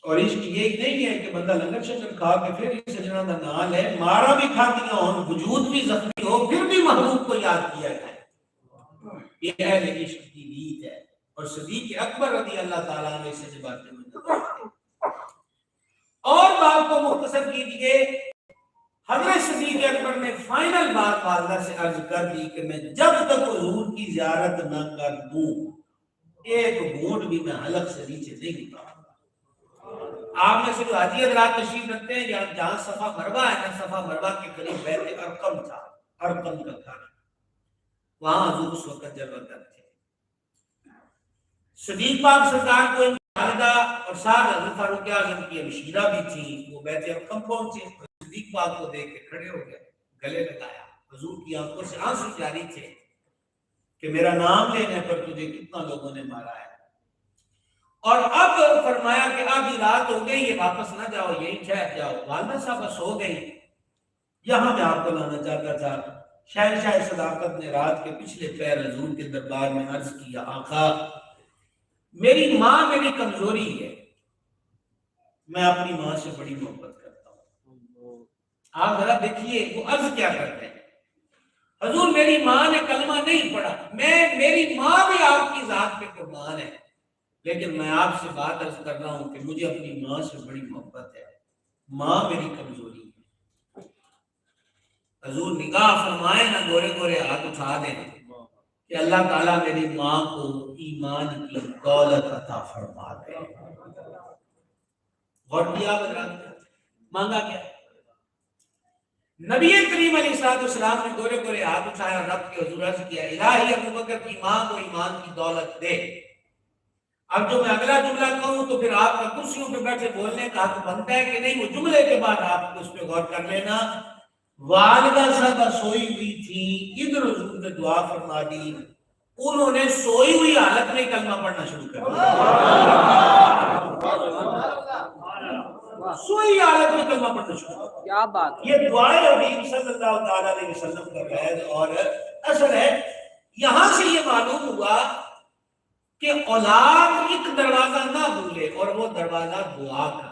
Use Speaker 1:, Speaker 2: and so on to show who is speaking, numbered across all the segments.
Speaker 1: اور عشق یہی نہیں ہے کہ بندہ لنگر شکر کھا کے پھر ہی سجنا دا نال ہے، مارا بھی کھا دیا ہو، وجود بھی زخمی ہو، پھر بھی محبوب کو یاد کیا جائے. یہ اہل عشق کی نیت ہے. اور صدیق اکبر رضی اللہ تعالیٰ عنہ سے جو باتیں میں اور بات کو مختصر کیجئے. حضرت صدیق اکبر نے فائنل بات والدہ سے عرض کر دی کہ میں جب تک حضور کی زیارت نہ کر دوں ایک گھونٹ بھی میں حلق سے نیچے نہیں اٹھاؤں. آپ میں سے جو حاجی حضرات تشریف رکھتے ہیں جہاں صفا مروہ ہے نا، صفا مروہ کے قریب بیت ارقم تھا، ارقم کا کھانا، وہاں حضور اس وقت جلوہ گر تھے. صدیق پاک سرکار کو والدہ اور ساتھ حضرت فاروق اعظم کی ہمشیرہ بھی تھی. وہ بیت ارقم پہنچے، صدیق پاک کو دیکھ کے کھڑے ہو گئے، گلے لگایا. حضور کی آنکھوں سے آنسو جاری تھے کہ میرا نام لینے پر تجھے کتنا لوگوں نے مارا ہے. اور اب فرمایا کہ اب یہ رات ہو گئی، یہ واپس نہ جاؤ، یہی ٹھہر جاؤ. والدہ صاحبہ سو گئی. یہاں میں آپ کو لانا چاہتا تھا. شہنشاہ صداقت نے رات کے پچھلے پیر حضور کے دربار میں عرض کیا، آقا میری ماں میری کمزوری ہے، میں اپنی ماں سے بڑی محبت کرتا ہوں. آپ ذرا دیکھیے وہ عرض کیا کرتے ہیں. حضور میری ماں نے کلمہ نہیں پڑھا، میری ماں بھی آپ کی ذات پہ قربان ہے، لیکن میں آپ سے بات عرض کر رہا ہوں کہ مجھے اپنی ماں سے بڑی محبت ہے، ماں میری کمزوری ہے. حضور نگاہ فرمائے نہ، گورے گورے ہاتھ اٹھا دیں کہ اللہ تعالیٰ میری ماں کو ایمان کی دولت عطا فرما دے. غور کیا حضرات، مانگا کیا؟ نبی کریم علیہ السلام نے گورے گورے ہاتھ اٹھایا، رب کے حضور عرض کیا، الہی ابو بکر کی ماں کو ایمان کی دولت دے. اب جو میں اگلا جملہ کہوں تو پھر آپ کا کرسیوں پہ بیٹھے بولنے کا حق بنتا ہے کہ نہیں، وہ جملے کے بعد آپ کو اس پہ غور کر لینا. والدہ صاحبہ سوئی ہوئی تھی، ادھر حضور نے دعا فرما دی، انہوں نے سوئی ہوئی حالت میں کلمہ پڑھنا شروع کر دیا. سوئی حالت میں کلمہ پڑھنا شروع کر دیا. کیا بات، یہ دعائے حبیب صلی اللہ تعالیٰ علیہ وسلم کا فیض اور اثر ہے. یہاں سے یہ معلوم ہوا کہ اولاد ایک دروازہ نہ بھولے، اور وہ دروازہ دعا کا.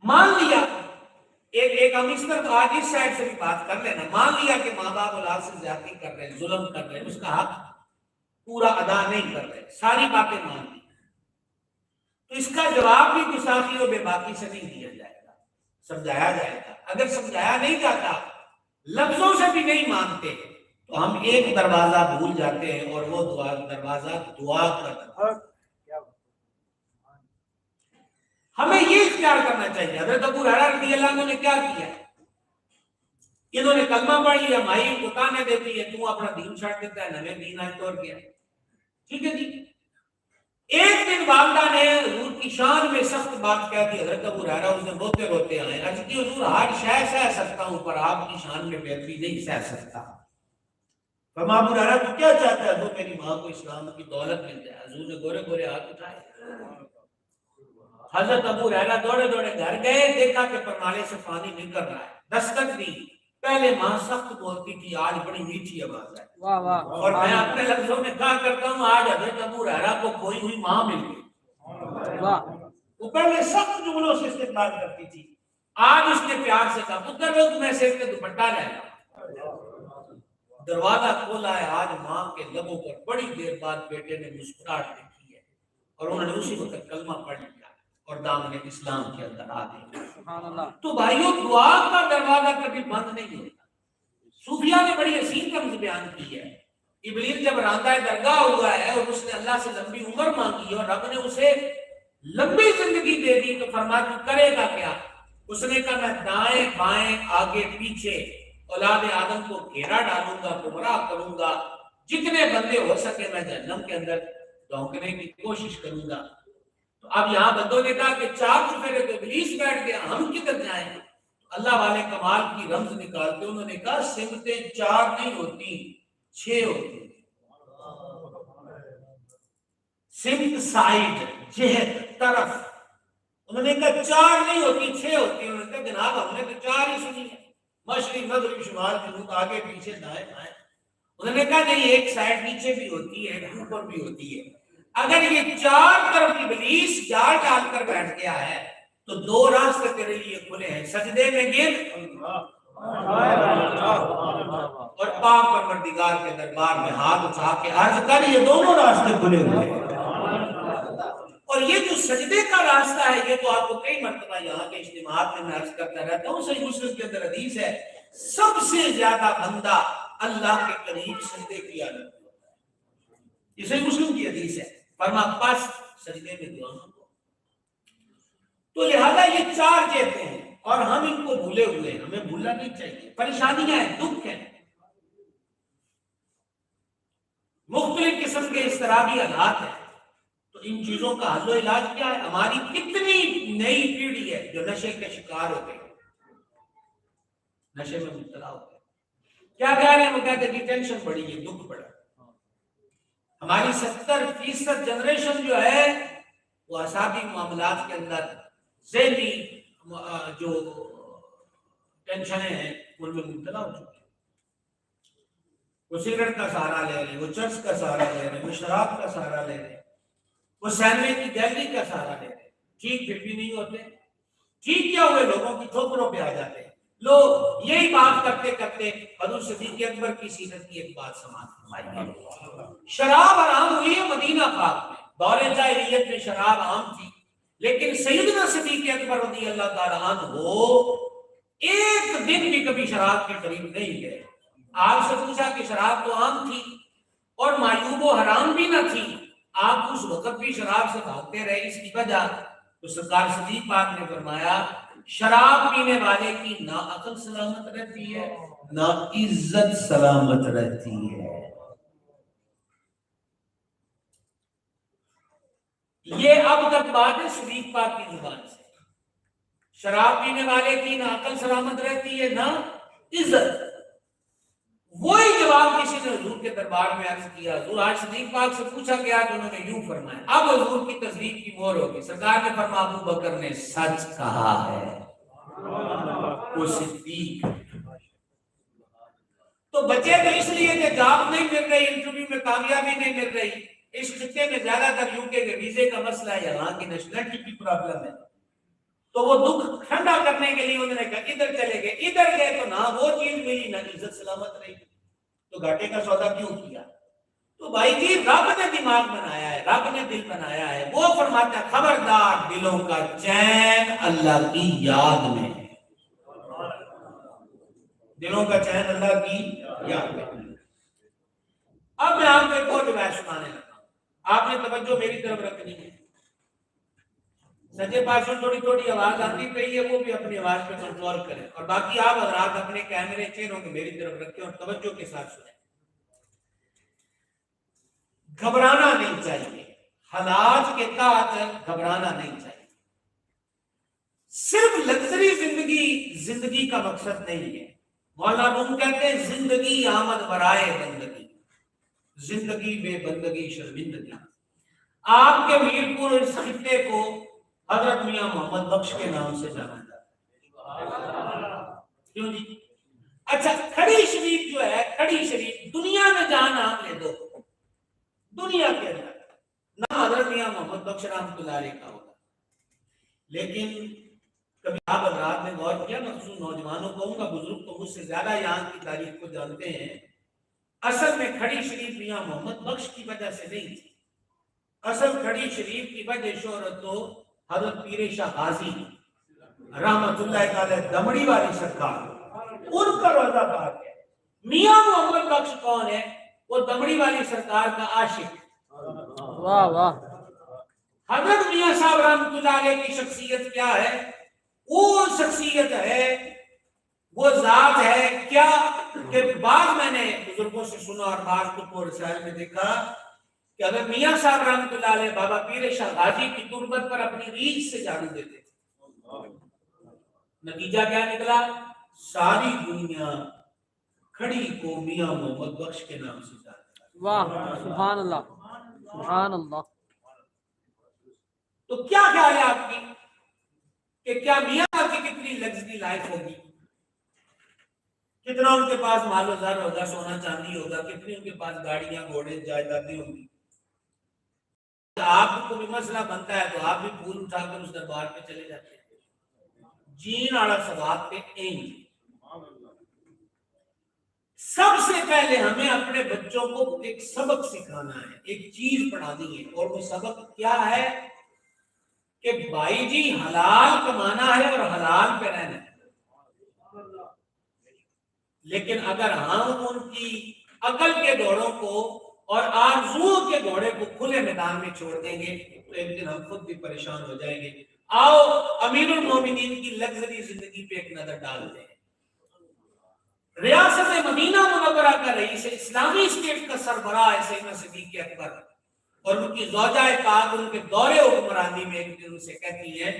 Speaker 1: مان لیا ایک ہم اس طرح آج اس سائڈ سے بھی بات کر لینا، مان لیا کہ ماں باپ اولاد سے زیادتی کر رہے ہیں، ظلم کر رہے ہیں، اس کا حق پورا ادا نہیں کر رہے، ساری باتیں مان لی، تو اس کا جواب بھی گستاخی و بے باکی سے نہیں دیا جائے گا، سمجھایا جائے گا. اگر سمجھایا نہیں جاتا، لفظوں سے بھی نہیں مانتے، تو ہم ایک دروازہ بھول جاتے ہیں، اور وہ دروازہ دعا کا دروازہ. ہمیں یہ اختیار کرنا چاہیے. حضرت ابو ہریرہ رضی اللہ عنہ نے کیا کیا؟ انہوں نے کلمہ پڑھ لیا، مائی کو تانے دیتی ہے، تو اپنا دین چھاڑ دیتا ہے، نئے دین آج توڑ گیا. ٹھیک ہے جی. ایک دن والدہ نے حضور کی شان میں سخت بات کہہ دی. حضرت ابو ہریرہ اس دن روتے روتے آئے، عرض کی حضور ہر شے سہ سکتا ہوں پر آپ کی شان میں بہتری نہیں سہ سکتا. فرمایا ابو ہریرہ تو کیا چاہتا ہے؟ تو میری ماں کو اسلام کی دولت مل جائے. حضور نے گورے گورے ہاتھ اٹھائے. حضرت ابو ہریرہ دوڑے دوڑے گھر گئے، دیکھا کہ پرنالے سے پانی نکل رہا ہے، دستک دی. پہلے ماں سخت بولتی تھی، آج بڑی میٹھی آواز ہے. اور میں اپنے لفظوں میں کہا کرتا ہوں، آج حضرت ابو ہریرہ کو کوئی ہوئی ماں مل گئی. وہ پہلے سخت جملوں سے استقبال کرتی تھی، آج اس نے پیار سے کہا، پتر وہ تمہیں سر کے دوپٹہ لے گا. دروازہ کھولا ہے. آج ماں کے لبوں پر بڑی دیر بعد بیٹے نے مسکراہٹ دیکھی ہے، اور انہوں نے اسی وقت کلمہ پڑھ لیا اور دامن اسلام کے اندر آ گئے. تو بھائیوں، دعا کا دروازہ کبھی بند نہیں ہوتا. صوفیاء نے بڑی حسین رمز بیان کی ہے. ابلیس جب راندہ درگاہ ہوا ہے اور اس نے اللہ سے لمبی عمر مانگی اور رب نے اسے لمبی زندگی دے دی، تو فرمایا تو کرے گا کیا؟ اس نے کہا میں دائیں بائیں آگے پیچھے اولاد آدم کو گھیرا ڈالوں گا، گمراہ کروں گا، جتنے بندے ہو سکے میں جہنم کے اندر ڈھونکنے کی کوشش کروں گا. تو اب یہاں بندوں نے کہا کہ چار چفیرے تو ابلیس بیٹھ گیا، ہم کدھر جائیں؟ اللہ والے کمال کی رمز نکالتے انہوں نے کہا سمتیں چار نہیں ہوتی، 6 ہوتی. سمت سائڈ، جہت، طرف. انہوں نے کہا 4 نہیں ہوتی، 6 ہوتی. انہوں نے کہا جناب ہم نے تو 4 ہی سنی ہے، مشرق مغرب شمال جنوب، آگے پیچھے دائیں بائیں. انہوں نے کہا نہیں، ایک سائڈ نیچے بھی ہوتی ہے، اوپر بھی ہوتی ہے. اگر یہ چار طرف ابلیس جال ڈال کر بیٹھ گیا ہے تو دو راستے تیرے لیے کھلے ہیں، سجدے میں گر اور پاک پروردگار کے دربار میں ہاتھ اٹھا کے عرض کر، یہ دونوں راستے کھلے ہوئے ہیں۔ اور یہ جو سجدے کا راستہ ہے یہ تو آپ کو کئی مرتبہ یہاں کے اجتماعات میں عرض کرتا رہتا ہوں، صحیح مسلم کے اندر حدیث ہے سب سے زیادہ بندہ اللہ کے قریب سجدے کی حالت میں ہوتا ہے، یہ صحیح مسلم کی حدیث ہے، فرما پس سجدے میں دعا مانگو۔ تو لہذا یہ چار جہتیں ہیں اور ہم ان کو بھولے ہوئے ہیں، ہمیں بھولنا نہیں چاہیے، پریشانیاں ہیں، دکھ ہیں، مختلف قسم کے اضطرابی حالات ہیں، تو ان چیزوں کا حل و علاج کیا ہے؟ ہماری کتنی نئی پیڑھی ہے جو نشے کے شکار ہو گئی، نشے میں مبتلا ہو گئے، کیا کہہ رہے ہیں؟ وہ کہتے ہیں کہ ٹینشن بڑی ہے، دکھ بڑا ہے۔ ہماری 70% جنریشن جو ہے وہ اعصابی معاملات کے اندر ذہنی جو ٹینشنیں ہیں ان میں مبتلا ہو چکی ہے، وہ سگریٹ کا سہارا لے رہے ہیں، وہ چرس کا سہارا لے رہے ہیں، وہ شراب کا سہارا لے رہے ہیں، وہ سینوے کی گیلری کا سہارا لے رہے ہیں، ٹھیک پھر بھی نہیں ہوتے، ٹھیک کیا ہوئے لوگوں کی ٹھوکروں پہ آ جاتے ہیں۔ لوگ یہی بات کرتے کرتے حضور صدیق اکبر کی سیرت کی ایک بات سماعت فرمائی ہے۔ شراب حرام ہوئی ہے مدینہ پاک میں، دور جاہلیت میں شراب عام تھی، لیکن سیدنا صدیق اکبر رضی اللہ تعالیٰ عنہ ایک دن بھی کبھی شراب کے قریب نہیں گئے۔ آپ سے پوچھا کہ شراب تو عام تھی اور معیوب و حرام بھی نہ تھی، آپ اس وقت بھی شراب سے بھاگتے رہے، اس کی وجہ؟ تو سرکار صدیق پاک نے فرمایا شراب پینے والے کی نہ عقل سلامت رہتی ہے نہ عزت سلامت رہتی ہے۔ یہ اب تک بات ہے صدیق پاک کی زبان سے، شراب پینے والے کی نہ عقل سلامت رہتی ہے نہ عزت۔ وہی جواب کسی نے حضور کے دربار میں عرض کیا، حضور آج صدیق پاک سے پوچھا گیا تو انہوں نے یوں فرمایا، اب حضور کی تصدیق کی مہر ہوگی، سرکار نے فرمایا ابو بکر نے سچ کہا ہے، وہ صدیق۔ تو بچے تو اس لیے کہ جاب نہیں مل رہی، انٹرویو میں کامیابی نہیں مل رہی، اس خطے میں زیادہ تر یوکے کے ویزے کا مسئلہ ہے، یہاں کی نیشنلٹی کی پرابلم ہے، تو وہ دکھ ٹھنڈا کرنے کے لیے انہوں نے کہا ادھر چلے گئے، ادھر گئے تو نہ وہ چیز ملی نہ عزت سلامت رہی، تو گھاٹے کا سودا کیوں کیا؟ تو بھائی جی رب نے دماغ بنایا ہے، رب نے دل بنایا ہے، وہ فرماتا ہے خبردار دلوں کا چین اللہ کی یاد میں ہے، دلوں کا چین اللہ کی یاد میں۔ اب میں آپ کو ایک اور روایت سنانے لگا ہوں، آپ نے توجہ میری طرف رکھنی ہے، سچے پاسوں تھوڑی تھوڑی آواز آتی پئی ہے، وہ بھی اپنی آواز پہ کنٹرول کریں، اور باقی آپ حضرات اپنے کیمرے چہروں کو میری طرف رکھیں اور توجہ کے ساتھ سنیں۔ گھبرانا نہیں چاہیے، حالات کے تحت گھبرانا نہیں چاہیے، صرف لگژری زندگی کا مقصد نہیں ہے۔ مولانا روم کہتے ہیں زندگی آمد برائے بندگی، زندگی بے بندگی شرمندگی۔ آپ کے میر پور اس خطے کو حضرت میاں محمد بخش کے نام سے جانا جاتا ہے، کیوں جی؟ اچھا کھڑی شریف جو ہے، کھڑی شریف دنیا میں جہاں نام لے دو، دنیا کے اندر نام حضرت میاں محمد بخش رحمۃ اللہ علیہ کا ہوگا، لیکن کبھی آپ حضرات نے غور کیا، مخصوص نوجوانوں کو کہوں گا، بزرگ تو مجھ سے زیادہ یہاں کی تاریخ کو جانتے ہیں، اصل میں کھڑی شریف میاں محمد بخش کی وجہ سے نہیں تھی، اصل کھڑی شریف کی وجہ شہرت تو حضرت پیر شاہ غازی رحمت اللہ تعالی دمڑی والی سرکار ان کا روزہ پاک ہے۔ میاں محمد بخش کون ہے؟ وہ دمڑی والی سرکار کا عاشق۔
Speaker 2: واہ واہ۔
Speaker 1: حضرت میاں صاحب رحمت اللہ علیہ کی شخصیت کیا ہے؟ وہ شخصیت ہے، وہ ذات ہے کیا کہ بعض میں نے بزرگوں سے سنا اور بعض کو رسائل میں دیکھا کہ اگر میاں صاحب رحمت اللہ علیہ بابا پیر شاہ غازی کی تربت پر اپنی ریچھ سے جھاڑو دیتے تھے، نتیجہ کیا نکلا؟ ساری دنیا کھڑی کو میاں محمد بخش کے نام سے جانتی ہے۔
Speaker 2: واہ سبحان اللہ، سبحان اللہ۔
Speaker 1: تو کیا خیال ہے آپ کی کہ کیا میاں صاحب کی کتنی لگژری لائف ہوگی، کتنا ان کے پاس مال و زر ہوگا، سونا چاندی ہوگا، کتنی ان کے پاس گاڑیاں گھوڑے جائیدادیں ہوں گی؟ آپ کو بھی مسئلہ بنتا ہے تو آپ بھی پھول اٹھا کر اس دربار پہ چلے جاتے ہیں. جین والا ثواب پہ اینج. سب سے پہلے ہمیں اپنے بچوں کو ایک سبق سکھانا ہے, ایک چیز پڑھانی ہے, اور وہ سبق کیا ہے کہ بھائی جی حلال کمانا ہے اور حلال پہ رہنا ہے. لیکن اگر ہم ان کی عقل کے گھوڑوں کو اور آرزوؤں کے گھوڑے کو کھلے میدان میں چھوڑ دیں گے تو ایک دن ہم خود بھی پریشان ہو جائیں گے. آؤ امیر المومنین کی لگژری زندگی پہ ایک نظر ڈالتے ہیں. ریاست مدینہ منورہ کا رئیس اسلامی اسٹیٹ کا سربراہ سیدنا صدیق اکبر اور ان کی زوجہ پاک ان کے دورے حکمرانی میں ایک دن ان سے کہتی ہے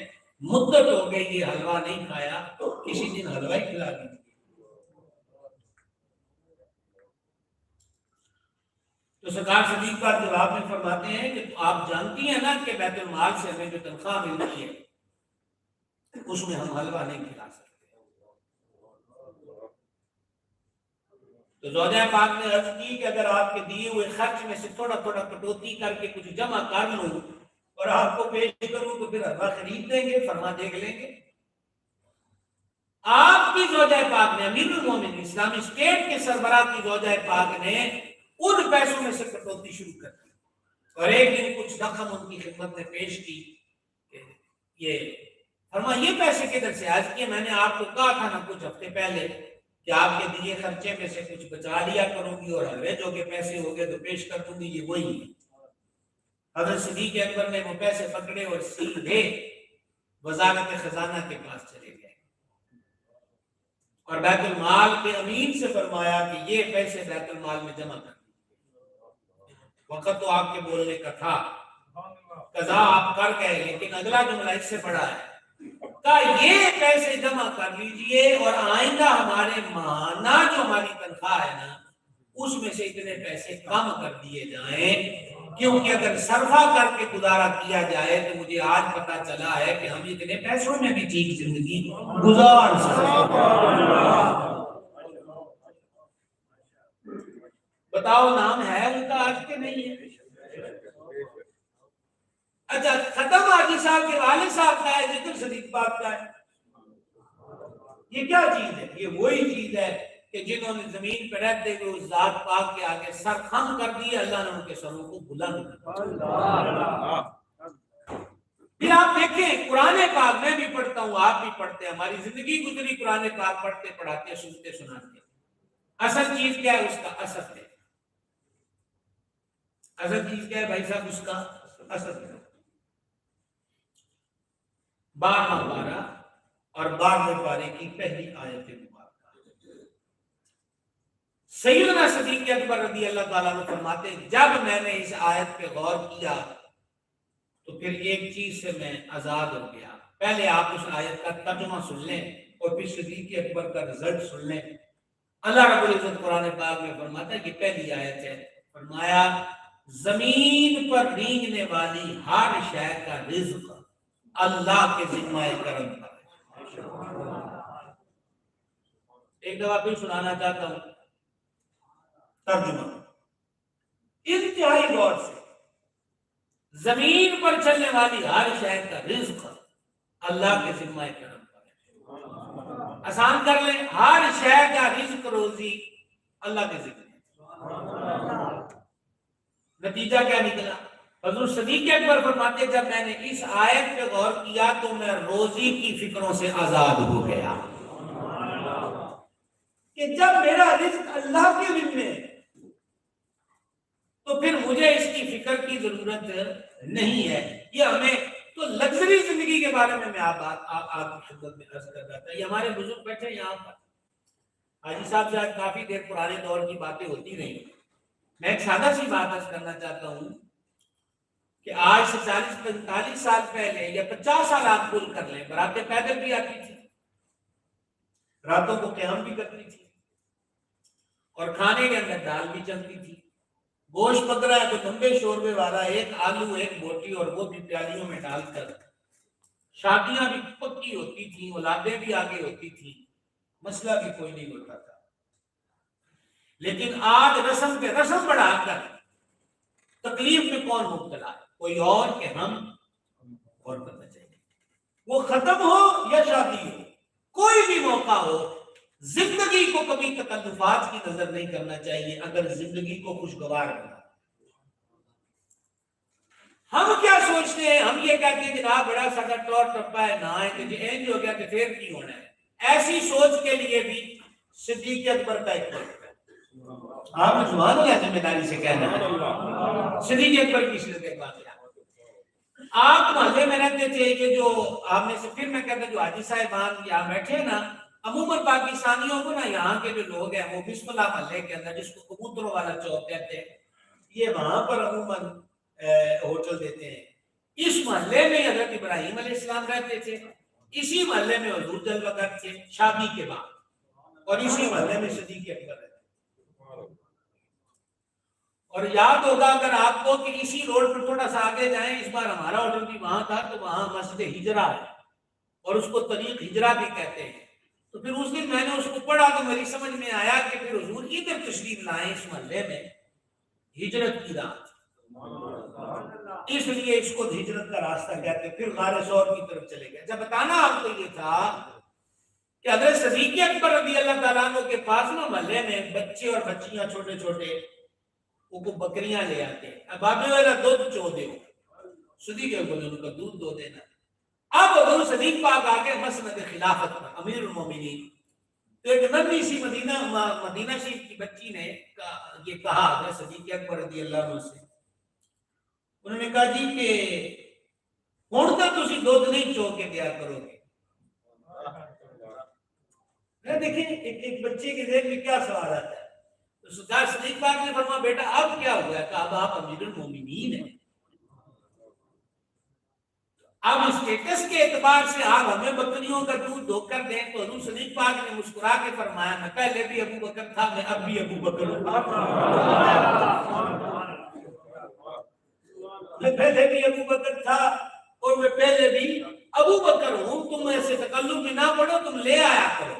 Speaker 1: مدت ہو گئی یہ حلوہ نہیں کھایا, کسی دن حلوہ ہی کھلا دیجیے. تو سرکار صدیق کا جواب میں فرماتے ہیں کہ آپ جانتی ہیں نا کہ بیت المال سے ہمیں جو تنخواہ ملتی ہے اس میں ہم حلوہ نہیں کھلا سکتے. تو زوجہ پاک نے عرض کی کہ اگر آپ کے دیے ہوئے خرچ میں سے تھوڑا تھوڑا کٹوتی کر کے کچھ جمع کر لوں اور آپ کو پیش کروں تو پھر حلوہ خرید دیں گے, فرما دیکھ لیں گے. آپ کی زوجہ پاک نے, امیر المومنین اسلامی اسٹیٹ کے سربراہ کی زوجہ پاک نے ان پیسوں میں سے کٹوتی شروع کر دی. اور ایک دن کچھ رقم ان کی خدمت میں پیش کی کہ یہ فرما یہ پیسے کدھر سے؟ آج کیے میں نے آپ کو کہا تھا نا کچھ ہفتے پہلے کہ آپ کے دیے خرچے میں سے کچھ بچا لیا کروں گی اور حلوے جو کہ پیسے ہو گئے تو پیش کر دوں گی. یہ وہی ہے. حضرت صدیق اکبر نے وہ پیسے پکڑے اور سیدھے وزارت خزانہ کے پاس چلے گئے اور بیت المال کے امین سے فرمایا کہ یہ پیسے بیت المال میں جمع کر. وقت تو آپ کے بولنے کا تھا, قضا آپ کر گئے, لیکن اگلا جملہ اس سے بڑا ہے. کہا یہ پیسے جمع کر لیجئے اور آئندہ ہمارے ماہانہ جو ہماری تنخواہ ہے نا اس میں سے اتنے پیسے کم کر دیے جائیں, کیونکہ اگر صرفہ کر کے گزارا کیا جائے تو مجھے آج پتا چلا ہے کہ ہم اتنے پیسوں میں بھی ٹھیک زندگی گزار سکتے. بتاؤ نام ہے ان کا آج کے نہیں ہے؟ اچھا ختم حاجی صاحب کے والد صاحب کا ہے, ذکر صدیق پاک کا ہے. یہ کیا چیز ہے؟ یہ وہی چیز ہے کہ جنہوں نے زمین پہ رہتے ہوئے اس ذات پاک کے آگے سر خم کر دیے, اللہ نے ان کے سروں کو بلند کر دیا. پھر آپ دیکھیں قرآن پاک میں بھی پڑھتا ہوں, آپ بھی پڑھتے ہیں, ہماری زندگی گزری قرآن پاک پڑھتے پڑھاتے سنتے سناتے. اصل چیز کیا ہے اس کا؟ اصل ہے. اصل چیز کیا ہے بھائی صاحب اس کا؟ اصل ہے. 12 اور 12 پارے کی پہلی آیت مبارکہ. سیدنا صدیق اکبر رضی اللہ تعالیٰ عنہ فرماتے ہیں جب میں نے اس آیت پہ غور کیا تو پھر ایک چیز سے میں آزاد ہو گیا. پہلے آپ اس آیت کا ترجمہ سن لیں اور پھر صدیق اکبر کا رزلٹ سن لیں. اللہ رب العزت قرآن پاک میں فرماتا ہے کہ پہلی آیت ہے, فرمایا زمین پر رینگنے والی ہر شے کا رزق اللہ کے ذمہ کرم پر ہے. ایک دفعہ پھر سنانا چاہتا ہوں ترجمہ انتہائی غور سے. زمین پر چلنے والی ہر شے کا رزق اللہ کے ذمہ کرم پر ہے. آسان کر لیں, ہر شے کا رزق روزی اللہ کے ذمہ. نتیجہ کیا نکلا؟ حضور صدیق اکبر فرماتے جب میں نے اس آیت پہ غور کیا تو میں روزی کی فکروں سے آزاد ہو گیا کہ جب میرا رزق اللہ کے ذمہ ہے تو پھر مجھے اس کی فکر کی ضرورت نہیں ہے. یہ ہمیں تو لگژری زندگی کے بارے میں آپ کی خدمت میں عرض کر رہا تھا. یہ ہمارے بزرگ بیٹھے یہاں پر, حاجی صاحب سے آج کافی دیر پرانے دور کی باتیں ہوتی رہی. میں ایک سادہ سی بات عرض کرنا چاہتا ہوں کہ آج سے 40-45 سال پہلے یا 50 سال آپ بھول کر لیں, براتیں پیدل بھی آتی تھی, راتوں کو قیام بھی کرتی تھی اور کھانے کے اندر دال بھی چلتی تھی. گوشت پک رہا ہے تو لمبے شوربے والا ایک آلو ایک بوٹی اور وہ بھی پیالیوں میں ڈال کر. شادیاں بھی پکی ہوتی تھیں, اولادیں بھی آگے ہوتی تھیں, مسئلہ بھی کوئی نہیں ہوتا تھا. لیکن آج رسم پہ رسم بڑھا کر تکلیف میں کون مبتلا ہے؟ کوئی اور کہ ہم اور کرنا چاہیے، وہ ختم ہو یا شادی ہو، کوئی بھی موقع ہو، زندگی کو کبھی تکلفات کی نظر نہیں کرنا چاہیے اگر زندگی کو خوشگوار بنا۔ ہم کیا سوچتے ہیں، ہم یہ کہتے ہیں جناب بڑا سا ٹور ٹپا ہے، نہ ہے کہ جی اینج ہو گیا کہ پھر کی ہونا ہے۔ ایسی سوچ کے لیے بھی صدیق اکبر کا ایک وقت ہے۔ آپ نے سبحان اللہ ذمہ داری سے کہنا ہے، صدیق اکبر کی صورت ایک بات ہے۔ آپ محلے میں رہتے تھے کہ جو آپ نے سے پھر میں کہتا جو حاجی صاحبان یہاں بیٹھے نا، عموماً پاکستانیوں کو نا یہاں کے جو لوگ ہیں وہ بسم اللہ محلے کے اندر جس کو کبوتروں والا چوک کہتے ہیں، یہ وہاں پر عموماً ہوٹل دیتے ہیں۔ اس محلے میں حضرت ابراہیم علیہ السلام رہتے تھے، اسی محلے میں حضور جلوہ گر تھے شادی کے بعد، اور اسی محلے میں صدیق اکبر رہتے۔ اور یاد ہوگا اگر آپ کو کہ اسی روڈ پر تھوڑا سا آگے جائیں، اس بار ہمارا ہوٹل بھی وہاں تھا، تو وہاں مسجد ہجرہ ہے اور اس کو طریق ہجرہ بھی کہتے ہیں۔ تو پھر اس دن میں نے اس کو پڑھا تو میری سمجھ میں آیا کہ پھر حضور ادھر تشریف لائیں اس محلے میں ہجرت کی رات، اس لیے اس کو ہجرت کا راستہ کہتے ہیں۔ پھر غار ثور کی طرف چلے گئے۔ جب بتانا آپ کو یہ تھا کہ حضرت صدیق اکبر رضی اللہ تعالیٰ عنہ کے پاس نا محلے میں بچے اور بچیاں چھوٹے چھوٹے وہ بکریاں لے آتے ہیں، اب بابے والا دودھ چو دے، صدیق اکبر نے ان کا دودھ دو دینا۔ اب حضور صدیق پاک آگے مسند خلافت پر امیر المومنین، تو ایک ننھی سی مدینہ شریف کی بچی نے یہ کہا حضرت صدیق اکبر رضی اللہ عنہ سے، انہوں نے کہا جی کہ ہوں تو تسی دودھ نہیں چو کے دیا کرو گے۔ دیکھیں ایک بچے کے ذہن میں کیا سوال آتا ہے، تو سرکار صدیق پاک نے فرمایا بیٹا اب کیا ہوا ہے، کہا اب آپ امیر المومنین ہیں، اب اسٹیٹس کے اعتبار سے آپ ہمیں بکریوں کا دودھ دھو کر دیں۔ تو حضور صدیق پاک نے مسکرا کے فرمایا میں پہلے بھی ابو بکر تھا، میں اب بھی ابو بکر ہوں، میں پہلے بھی ابو بکر تھا اور میں پہلے بھی ابو بکر ہوں، تم ایسے تکلف میں نہ پڑو، تم لے آیا کرو،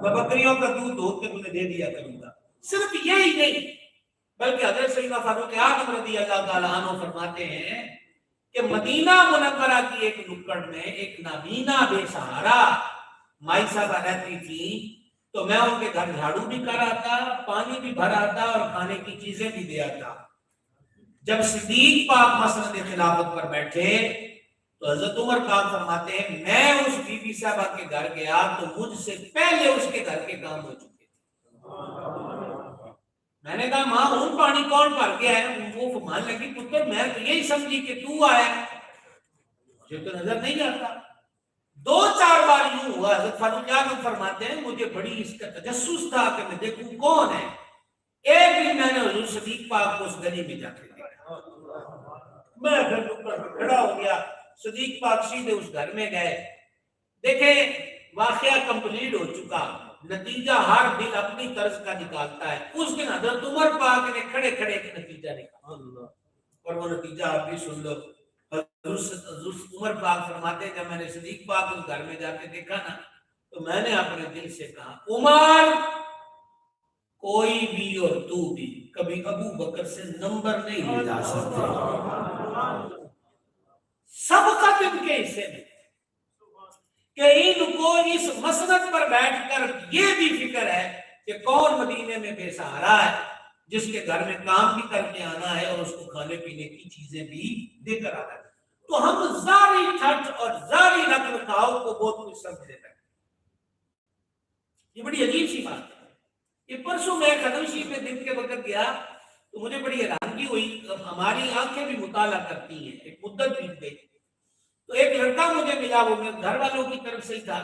Speaker 1: میں بکریوں کا دودھ دھو کے تمہیں دے دیا کروں گا۔ صرف یہی نہیں بلکہ حضرت سیدنا فاروق اعظم رضی اللہ تعالیٰ عنہ فرماتے ہیں کہ مدینہ منورہ کی ایک نکڑ میں ایک نابینا بے سہارا مائی صاحبہ رہتی تھی، تو میں ان کے گھر جھاڑو بھی کر آتا، پانی بھی بھر آتا اور کھانے کی چیزیں بھی دے آتا۔ جب صدیق پاک مسند خلافت پر بیٹھے تو حضرت عمر پاک فرماتے ہیں میں اس بی بی صاحبہ کے گھر گیا تو مجھ سے پہلے اس کے گھر کے کام ہو چکے تھے۔ میں نے کہا ماں ہوں پانی کون بھر گیا ہے؟ وہ فرمان لگی پتر میں تو یہی سمجھی کہ تو آیا، مجھے تو نظر نہیں آتا۔ دو چار بار یوں ہوا، حضرت فاروق اعظم فرماتے ہیں مجھے بڑی اس کا تجسس تھا کہ میں دیکھوں کون ہے۔ ایک دن میں نے حضور صدیق پاک کو اس گلی میں جا کے دیکھا، میں پھر نکڑ پہ کھڑا ہو گیا، صدیق پاک سیدھے اس گھر میں گئے۔ دیکھیں واقعہ کمپلیٹ ہو چکا، نتیجہ ہر دن اپنی طرز کا نکالتا ہے۔ اس دن حضرت عمر پاک نے کھڑے کھڑے ایک نتیجہ نکالا اور وہ نتیجہ آپ بھی سن لو۔ حضرت عمر پاک فرماتے ہیں جب میں نے صدیق پاک اس گھر میں جا کے دیکھا نا تو میں نے اپنے دل سے کہا عمر کوئی بھی اور تو بھی کبھی ابو بکر سے نمبر نہیں لے جا سکتے، سبقت ان کے حصے میں کہ ان کو اس مسند پر بیٹھ کر یہ بھی فکر ہے کہ کون مدینے میں بے سہارا ہے جس کے گھر میں کام بھی کر کے آنا ہے اور اس کو کھانے پینے کی چیزیں بھی دے کر آنا ہے۔ تو ہم ظاہری ٹھٹ اور ظاہری رکھ رکھاؤ کو بہت کچھ سمجھ لیتے ہیں۔ یہ بڑی عجیب سی بات ہے۔ یہ پرسوں میں قدم شریف میں دن کے وقت گیا تو مجھے بڑی حیرانگی ہوئی، ہماری آنکھیں بھی مطالعہ کرتی ہیں، ایک مدت بیت گئی تو ایک لڑکا مجھے ملا، وہ میرے گھر والوں کی طرف سے ہی تھا،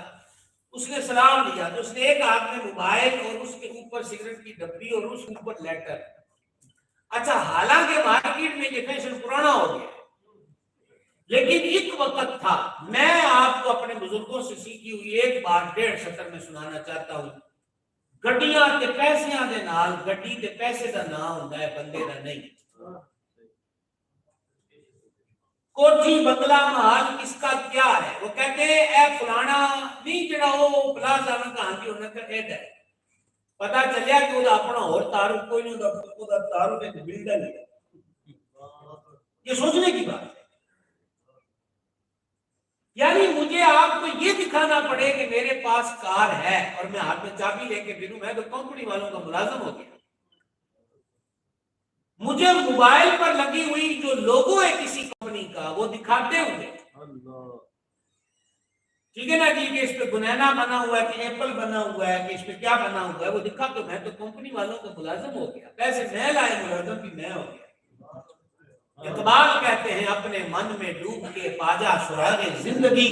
Speaker 1: اس نے سلام لیا تو اس نے ایک ہاتھ میں موبائل اور اس کے اوپر سگریٹ کی ڈبی اور اس کے اوپر لیٹر۔ اچھا حالانکہ مارکیٹ میں یہ فیشن پرانا ہو گیا لیکن ایک وقت تھا، میں آپ کو اپنے بزرگوں سے سیکھی ہوئی ایک بات 1.5 سطر میں سنانا چاہتا ہوں۔ گڈیاں تے پیسیاں دے نال گڈی تے پیسے دا نام ہوندا ہے، بندے دا نہیں۔ کوٹھی بنگلہ محل اس کا کیا ہے؟ وہ کہتے ہیں اے فلانا نہیں جڑا وہ پلازا میں کہاں کی ہونا کا ایڈ ہے، پتا چلیا کہ وہ اپنا اور تعارف کوئی نہیں، وہ تعارف ایک بلڈنگ ہے۔ یہ سوچنے کی بات ہے. یعنی مجھے آپ کو یہ دکھانا پڑے کہ میرے پاس کار ہے اور میں ہاتھ میں چابی لے کے پھروں، میں تو کمپنی والوں کا ملازم ہو گیا. مجھے موبائل پر لگی ہوئی جو لوگو ہے کسی کمپنی کا وہ دکھاتے ہوئے، ٹھیک ہے نا جی، کہ اس پہ بنینا بنا ہوا ہے، کہ ایپل بنا ہوا ہے، کہ اس پہ کیا بنا ہوا ہے، وہ دکھا تو میں تو کمپنی والوں کا ملازم ہو گیا. پیسے میں لائے، ملازم بھی میں ہو گیا. اقبال کہتے ہیں اپنے من میں ڈوب کے پاجا سراغ زندگی،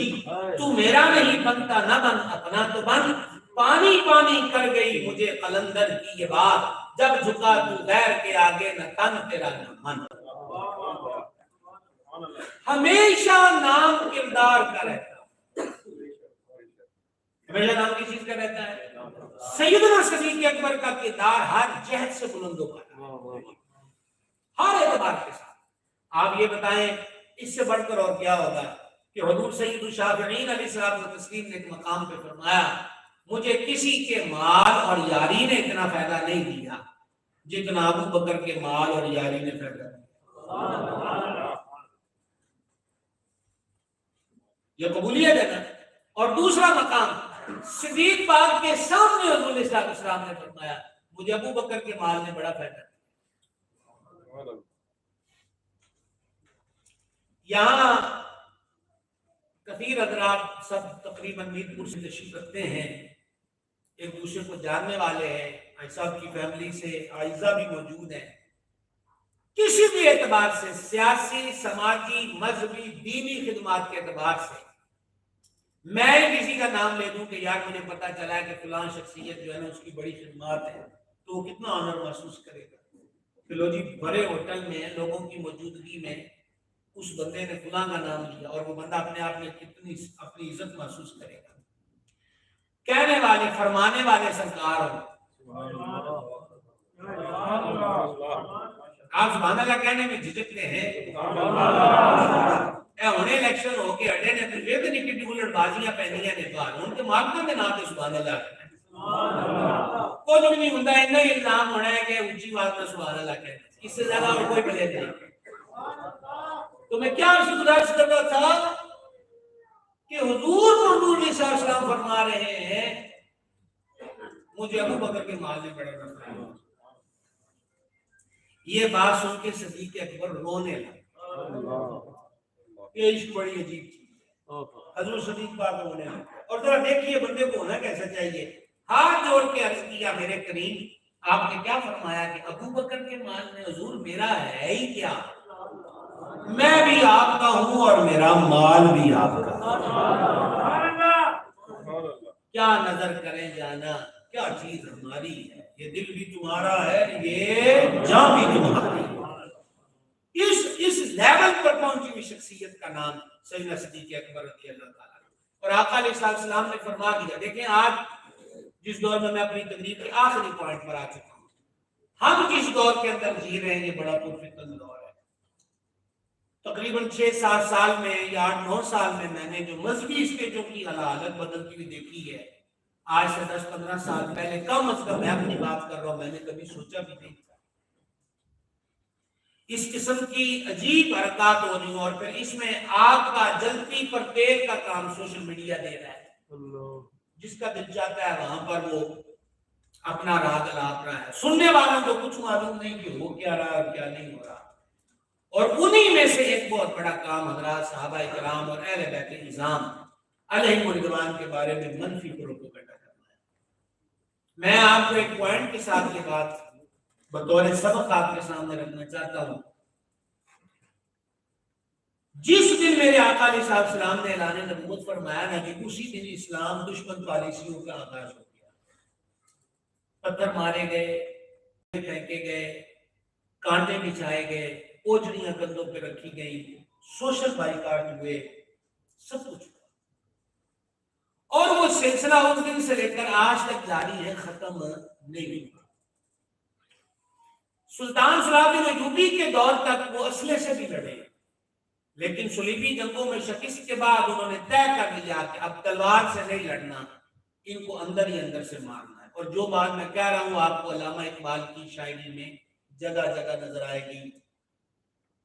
Speaker 1: تو میرا نہیں بنتا نہ بن اپنا تو بن. پانی پانی کر گئی مجھے قلندر کی یہ بات، جب جھکا تو غیر کے آگے نہ تن تیرا نہ من. ہمیشہ نام کردار کا رہتا، ہمیشہ نام کی چیز کا رہتا ہے. سیدنا صدیق اکبر کا کردار ہر جہت سے بلند و بالا، ہر اعتبار کے ساتھ. آپ یہ بتائیں اس سے بڑھ کر اور کیا ہوگا کہ حضور سید الشافعین علیہ السلام و تسلیم نے ایک مقام پہ فرمایا، مجھے کسی کے مال اور یاری نے اتنا فائدہ نہیں دیا جتنا ابو بکر کے مال اور یاری نے فائدہ دیا. یہ قبولیت ہے نا. اور دوسرا مقام صدیق پاک کے سامنے حضور علیہ السلام نے فرمایا، مجھے ابو بکر کے مال نے بڑا فائدہ دیا. یہاں کثیر حضرات سب تقریباً میر پور سے تشریف رکھتے ہیں، ایک دوسرے کو جاننے والے ہیں. حاجی صاحب کی فیملی سے عائزہ بھی موجود ہیں. کسی بھی اعتبار سے، سیاسی، سماجی، مذہبی، دینی خدمات کے اعتبار سے میں کسی کا نام لے دوں کہ یار مجھے پتا چلا ہے کہ فلاں شخصیت جو ہے نا اس کی بڑی خدمات ہے، تو وہ کتنا آنر محسوس کرے گا کہ لو جی بڑے ہوٹل میں لوگوں کی موجودگی میں اس بندے نے فلاں کا نام لیا، اور وہ بندہ اپنے آپ میں کتنی اپنی عزت محسوس کرے گا. کہنے والے فرمانے والے سرکار ہو. آپ سبحان اللہ کہنے میں جھجکتے ہیں. ہونے الیکشن ہو کے ہٹے نے پھر یہ نہیں کہ ڈولٹ بازیاں پہنیاں نے باہر ان کے مارکوں کے نام پہ سبحان اللہ کچھ بھی نہیں ہوتا. اتنا ہی الزام ہونا ہے کہ اونچی بات میں سبحان اللہ کہتے ہیں، اس سے زیادہ اور کوئی بلے نہیں. تو میں کیا اس گزارش کر رہا تھا کہ حضور صلی اللہ علیہ وسلم فرما رہے ہیں مجھے ابو بکر کے مال میں بڑا نفع ہے. یہ بات سن کے صدیق اکبر رونے لگا. یہ عشق بڑی عجیب چیز ہے. حضور صدیق پاک رونے لگے. اور ذرا دیکھیے بندے کو ہونا کیسا چاہیے. ہاتھ جوڑ کے عرض کیا میرے کریم آپ نے کیا فرمایا کہ ابو بکر کے مال میں حضور میرا ہے ہی کیا، میں بھی آپ کا ہوں اور میرا مال بھی آپ کا. کیا نظر کریں جانا، کیا چیز ہماری ہے، یہ دل بھی تمہارا ہے، یہ جان بھی تمہاری ہے. اس لیول پر پہنچی ہوئی شخصیت کا نام سیدنا صدیق اکبر رضی اللہ تعالیٰ. اور آقا علیہ السلام نے فرما دیا. دیکھیں آج جس دور میں اپنی تقریر کے آخری پوائنٹ پر آ چکا ہوں، ہم جس دور کے اندر جی رہے ہیں یہ بڑا پرفتن دور ہے. تقریباً 6-7 سال میں یا 8-9 سال میں نے جو مذہبی اسٹیجوں کی حالت بدلتی ہوئی دیکھی ہے، آج سے 10-15 سال پہلے کم از کم میں اپنی بات کر رہا ہوں میں نے کبھی سوچا بھی نہیں تھا. اس قسم کی عجیب حرکات ہو رہی ہوں، اور پھر اس میں آگ کا جلتی پر تیل کا کام سوشل میڈیا دے رہا ہے. جس کا دل چاہتا ہے وہاں پر وہ اپنا راہ دلاپ رہا ہے. سننے والوں کو کچھ معلوم نہیں کہ ہو کیا رہا اور کیا نہیں ہو رہا. اور انہی میں سے ایک بہت بڑا کام حضرات صحابہ کرام اور اہل بیت نظام علیہ رضوان کے بارے میں منفی پروپیگنڈا کرنا ہے. میں آپ کو ایک پوائنٹ کے ساتھ یہ بات بطور سبق آپ کے سامنے رکھنا چاہتا ہوں. جس دن میرے آقا علیہ السلام نے اعلان نبوت فرمایا نا کہ اسی دن اسلام دشمن پالیسیوں کا آغاز ہو گیا. پتھر مارے گئے، پھینکے گئے، کانٹے بچھائے گئے، اوجڑیاں کندھوں پہ رکھی گئی، سوشل بائیکاٹ ہوئے، سب کچھ ہوا. اور وہ سلسلہ اس دن سے لے کر آج تک جاری ہے، ختم نہیں ہوا. سلطان صلاح الدین ایوبی کے دور تک وہ اسلحے سے بھی لڑے، لیکن صلیبی جنگوں میں شکست کے بعد انہوں نے طے کر لیا کہ اب تلوار سے نہیں لڑنا، ان کو اندر ہی اندر سے مارنا ہے. اور جو بات میں کہہ رہا ہوں آپ کو علامہ اقبال کی شاعری میں جگہ جگہ نظر آئے گی.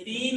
Speaker 1: 3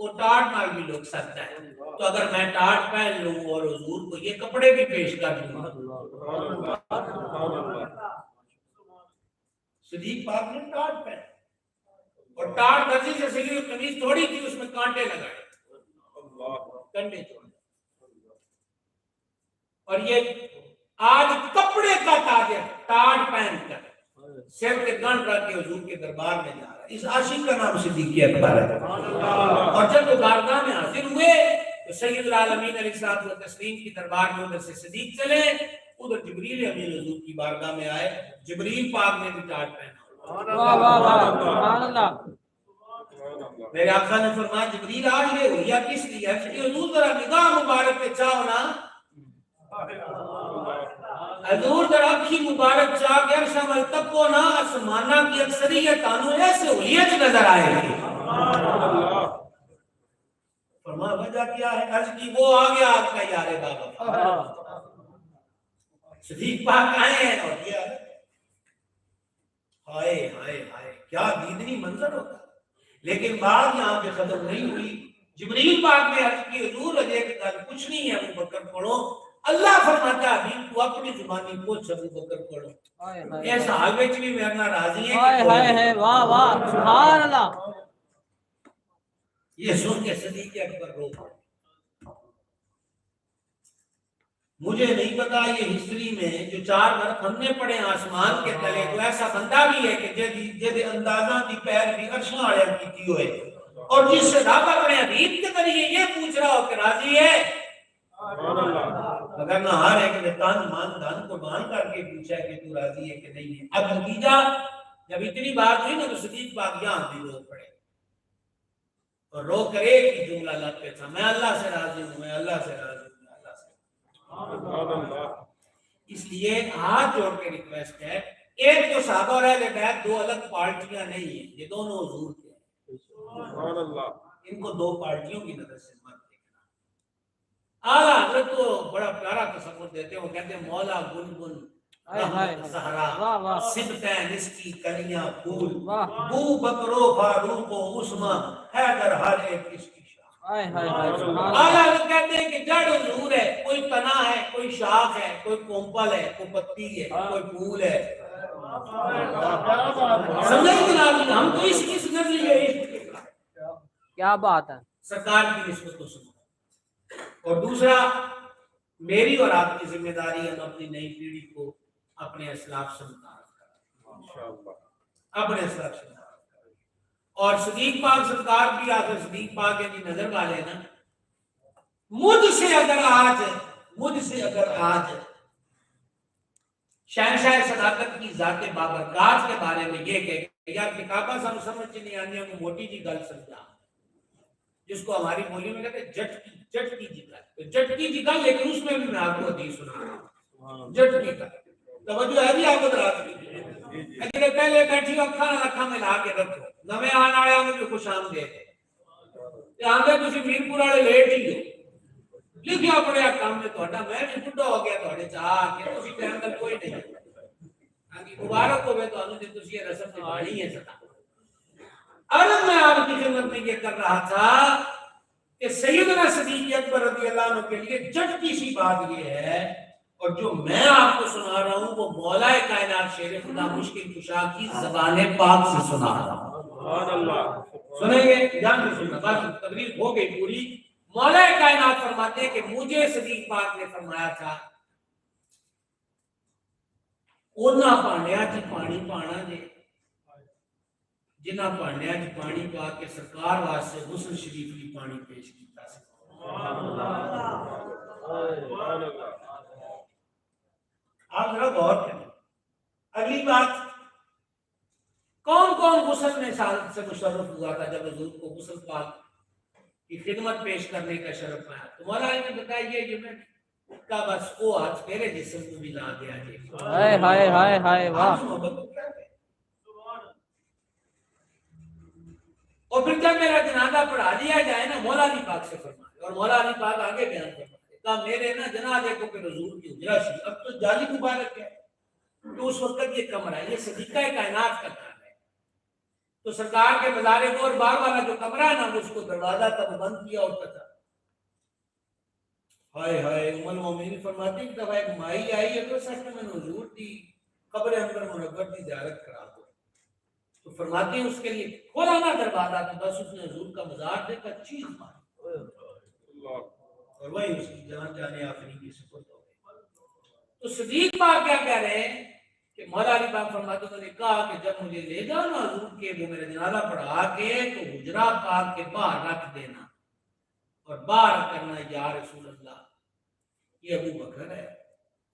Speaker 1: وہ ٹاٹ نال بھی لوگ سکتا ہے. تو اگر میں ٹاٹ پہن لوں اور حضور کو یہ کپڑے بھی پیش کر دوں, صدیق پاک نے ٹاٹ پہن, اور ٹاٹ درزی سے سلی ہوئی قمیض تھوڑی تھی, اس میں کانٹے لگائے, کنڈے چھوڑے. اور یہ آج کپڑے کا تاجر ٹاٹ پہن کر سر کے گنڈ رکھ کے حضور کے دربار میں جا رہا ہے. اس عاشق کا نام صدیق اکبر ہے. اور جب وہ بارگاہ میں حاضر ہوئے تو سید العالمین علیہ الصلوۃ والتسلیم کی دربار میں ادھر سے صدیق چلے, ادھر جبریل امین حضور کی بارگاہ میں آئے. جبریل پاک نے بھی ٹاٹ پہنا.
Speaker 2: واہ واہ واہ سبحان اللہ.
Speaker 1: میرے آقا نے فرمایا جبریل آج یہ ہوئی کس لیے ہے کہ حضور ذرا نگاہ مبارک پہ چاہو نا, حضور ذرا اکھی مبارک چاہ کے عرش عمل تکو نا, آسمانہ کی اکثریت آنو ایسے ہوئی ہے جو نظر آئے گی. فرمایا وجہ کیا ہے؟ عرض کی وہ آ گیا آپ کا یار بابا. صدیق پاک آئے ہیں اور یہ ہائے ہائے ہائے کیا دیدنی منظر ہوتا. لیکن بات یہاں پہ ختم نہیں ہوئی. جبریل پاک نے عرض کی حضور اجے کہ گل کچھ نہیں ہے, ابو بکر پڑھو. اللہ فرماتا ہے تو اپنی زبانی پوچھ ابو بکر پڑھو. یہ صحابہ بھی میرے نال راضی ہیں.
Speaker 2: ہائے ہائے ہائے واہ واہ سبحان اللہ.
Speaker 1: یہ سن کے صدیق اکبر رو پڑے. مجھے نہیں پتا یہ ہسٹری میں جو 4 برف ہم نے پڑھے آسمان کے تلے, تو ایسا بندہ بھی ہے کہ جے اندازہ دی پیر بھی عرشاں والے کیتی ہوئے, اور جس سے رابع بڑے حبیب کے ذریعے یہ پوچھ رہا ہو کہ راضی ہے. اگر نہ ہر ایک نے تن مان دھن قربان کر کے پوچھا ہے کہ تو راضی ہے کہ نہیں ہے. اب نتیجہ جب اتنی بات ہوئی نا تو صدیق پاک یہاں بھی رو پڑے, اور رو کر ایک ہی جملہ لگ پہ تھا, میں اللہ سے راضی ہوں, میں اللہ سے راضی ہوں. اس لیے ہاتھ جوڑ کے ریکویسٹ ہے, ایک جو صحابہ اور اہل بیت 2 الگ پارٹیاں نہیں ہیں, یہ دونوں حضور کے ہیں. ان کو 2 پارٹیوں کی نظر سے مت دیکھنا. اعلیٰ حضرت تو بڑا پیارا تصور دیتے ہیں, وہ کہتے ہیں مولا گنگن زہرا سبتین اس کی کلیاں پھول, بو بکرو فاروق و عثمان حیدر ہر ایک اس کی. اعلیٰ حضرت کہتے ہیں کہ جڑ حضور ہے, کوئی تنا ہے, کوئی شاخ ہے, کوئی کومپل ہے, کوئی پتی ہے, کوئی پھول ہے. سمجھیں ہم تو اس نظریے
Speaker 2: کیا بات ہے
Speaker 1: سرکار کی نسبت کو سنو. اور دوسرا میری اور آپ کی ذمہ داری ہے اپنی نئی پیڑھی کو اپنے اسلاف سے متعارف کریں, اپنے اسلاف سے. اور صدیق پاک سرکار بھی آخر صدیق پاک یعنی نظر والے نا, مجھ سے اگر آج شہنشاہ صداقت کی ذات بابرکات کے بارے میں یہ کہ یار کتابہ سب سمجھ نہیں آنی, وہ موٹی جی گل سمجھا, جس کو ہماری بولی میں کہتے ہیں جٹکی جی گل. جٹکی جی گل, لیکن اس میں بھی میں آپ کو حدیث سنا رہا ہوں. جٹکی گل توجہ ہے بھی آپ کو رات کی پہلے بیٹھی اکھاں ملا کے رکھو, نویں آنے والے میں بھی خوش آمدید. آندے تسی میرپور والے لیٹ ہی ہو, لکھیا پڑھیا کام نے تہاڈا, میں بھی بڈھا ہو گیا تہاڈے چاہ کے تسی ٹائم تک کوئی نہیں. ہاں جی مبارک ہوے تانوں تے تسی یہ رسم نبھانی ہے. ستا عرض میں آپ کی خدمت میں یہ کر رہا تھا کہ سیدنا صدیق اکبر رضی اللہ عنہ کے لیے جٹکی سی بات یہ ہے, اور جو میں آپ کو سنا رہا ہوں وہ مولا کائنات شیر خدا مشکل کشا کی زبان پاک سے سنا رہا ہوں. سبحان اللہ. سنیں گے جان سے سننا, بس تقریر ہو گئی پوری. مولا کائنات فرماتے ہیں کہ مجھے صدیق پاک نے فرمایا تھا اونا پانڈیا جی پانی پانا جے, جنہ پانڈیا جی پانی پا کے سرکار واسطے غسل شریف کی پانی پیش کیتا. آپ ذرا غور کریں. اگلی بات, کون کون غسل میں سے مشرف ہوا تھا جب حضور کو غسل پاک کی خدمت پیش کرنے کا شرف پایا؟ تو مولا نے بتایا یہ میں کا بس وہ آج میرے جسم کو بھی لا دیا جی.
Speaker 2: ہائے ہائے ہائے ہائے واہ.
Speaker 1: اور پھر جب میرا جنازہ پڑھا دیا جائے نا, مولا علی پاک سے فرمائے, اور مولا علی پاک آگے بیان فرمائے کہ میرے نا جنازے کو پھر حضور کی حجرہ سی, اب تو جالی مبارک ہے, تو اس وقت یہ کمرہ ہے, یہ صدیقہ کائنات کا کام ہے. تو سرکار کے مزار گور باغ والا جو کمرہ ہے نا اس کو دروازہ تب بند کیا ہوتا تھا. ہائے ہائے ام المومنین فرماتی کہ دفعہ ایک مائی آئی ہے تو سچ میں حضور کی قبر انور منور کی زیارت کرا دو. تو فرماتی ہیں اس کے لیے کھولا نا دروازہ تو بس اس نے حضور کا مزار دیکھا چیخ ماری اور وہی اس کی جان جانے آخری کی سفر ہو گئی. تو صدیق پاک کیا کہہ رہے ہیں کہ مولا علی پاک فرماتے ہیں نے کہا کہ جب مجھے لے جاؤ نا حضور کے وہ میرا جنازہ پڑھا کے تو حجرہ پاک کے باہر رکھ دینا اور باہر کرنا یا رسول اللہ یہ ابو بکر ہے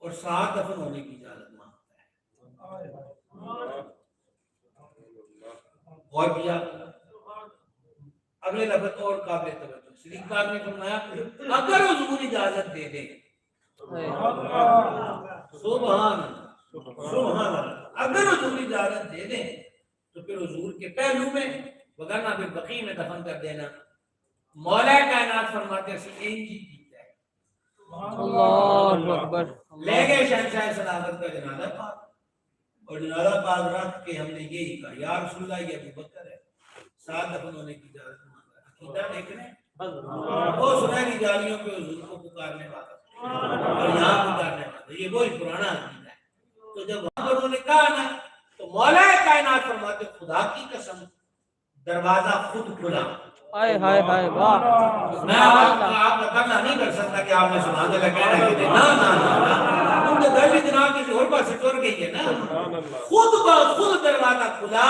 Speaker 1: اور ساتھ دفن ہونے کی اجازت مانگتا ہے. اور کیا اگلے لفظ اور قابل توجہ صدیق پاک نے فرمایا اگر حضور اجازت دے دیں سبحان اللہ اگر حضور اجازت دے دیں تو پھر حضور کے پہلو میں وگرنہ پھر بقیع میں دفن کر دینا. مولا کائنات فرماتے ہیں
Speaker 2: اللہ اکبر.
Speaker 1: لے گئے شہنشاہ سلامت کا جنازہ پاک اور جنازہ پاک رکھ کے ہم نے یہی کہا یا رسول اللہ یہ ابو بکر ہے ساتھ دفن ہونے کی اجازت مانگا. عقیدہ دیکھ رہے ہیں وہ سنہری جالیوں پہ حضور کو پکارنے والا اور یہاں پکارنے والا یہ وہی پرانا عقیدہ ہے. تو جب وہاں پر انہوں نے کہا نا تو مولا کائنات فرماتے خدا کی قسم دروازہ خود کھلا.
Speaker 2: ہائے ہائے ہائے واہ.
Speaker 1: میں آپ کا کرنا نہیں کر سکتا کہ آپ نے سنا دے لگا کہ نا ان کے دل جناب کسی اور پاس ٹر گئی ہے نا. خود دروازہ کھلا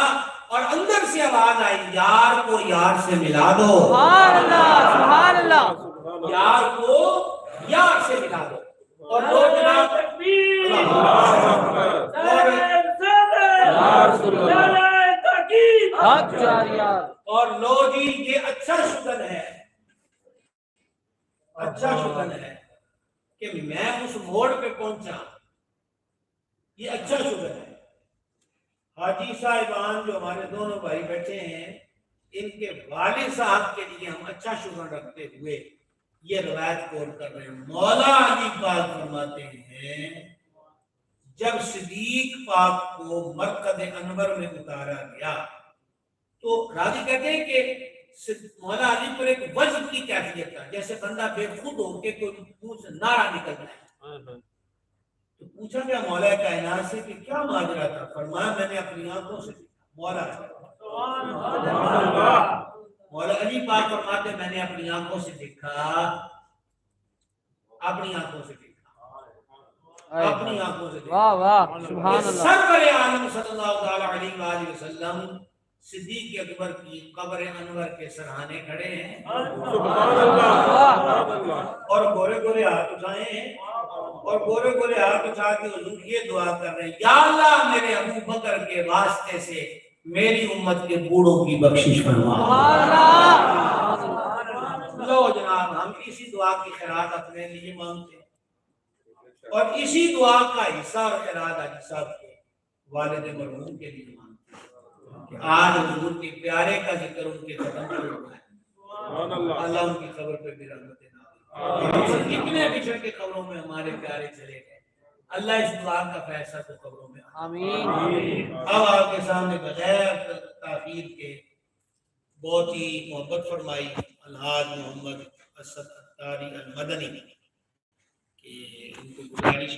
Speaker 1: اور اندر سے آواز آئی یار کو یار سے ملا دو.
Speaker 2: سبحان اللہ سبحان اللہ.
Speaker 1: یار کو یار سے ملا دو اور لوگ جناب اور لو جی یہ اچھا شکر ہے کہ میں اس موڑ پہ پہنچا. یہ اچھا شکر ہے. حاجی صاحبان جو ہمارے دونوں بھائی بیٹھے ہیں ان کے والد صاحب کے لیے ہم اچھا شکر رکھتے ہوئے یہ روایت کوٹ کر رہے ہیں. مولا علی پاک فرماتے ہیں جب صدیق پاک کو مرکز انور میں اتارا گیا تو راضی کہتے ہیں کہ مولا علی پر ایک وجد کی کیفیت تھا جیسے بندہ بے خود ہو کے کوئی منہ سے نعرہ نکلتا ہے. تو پوچھا گیا مولا کائنات سے کہ کیا ماجرا تھا. فرمایا میں نے اپنی آنکھوں سے مولا علی پاک فرماتے میں نے اپنی آنکھوں سے دیکھا اپنی آنکھوں سے
Speaker 2: واہ واہ سبحان اللہ.
Speaker 1: سرور عالم صلی اللہ علیہ وآلہ وسلم صدیق اکبر کی قبر انور کے سرہانے کھڑے ہیں اور گورے گورے ہاتھ اٹھائے ہیں اور گورے گورے ہاتھ اٹھا کے حضور یہ دعا کر رہے ہیں یا اللہ میرے ابو بکر کے واسطے سے میری امت کے بوڑھوں کی بخشش فرما. لو جناب ہم اسی دعا کی خیرات اپنے لیے مانگتے ہیں اور اسی دعا کا حصہ اور خیرات حاجی صاحب کے والد مرحوم کے لیے مانگتے ہیں کہ آج حضور کے پیارے کا ذکر ان کے قدم پر ہوا ہے. اللہ ان کی قبر پہ بھی رحمت نازل. کتنے بچھڑ کے قبروں میں ہمارے پیارے چلے گئے. اللہ اس دعا کا فیصلہ تو قبروں میں
Speaker 2: آمین.
Speaker 1: اب آپ کے سامنے بغیر تاخیر کے بہت ہی محبت فرمائی الحاج محمد اسد اتاری المدنی کہ ان کو گزارش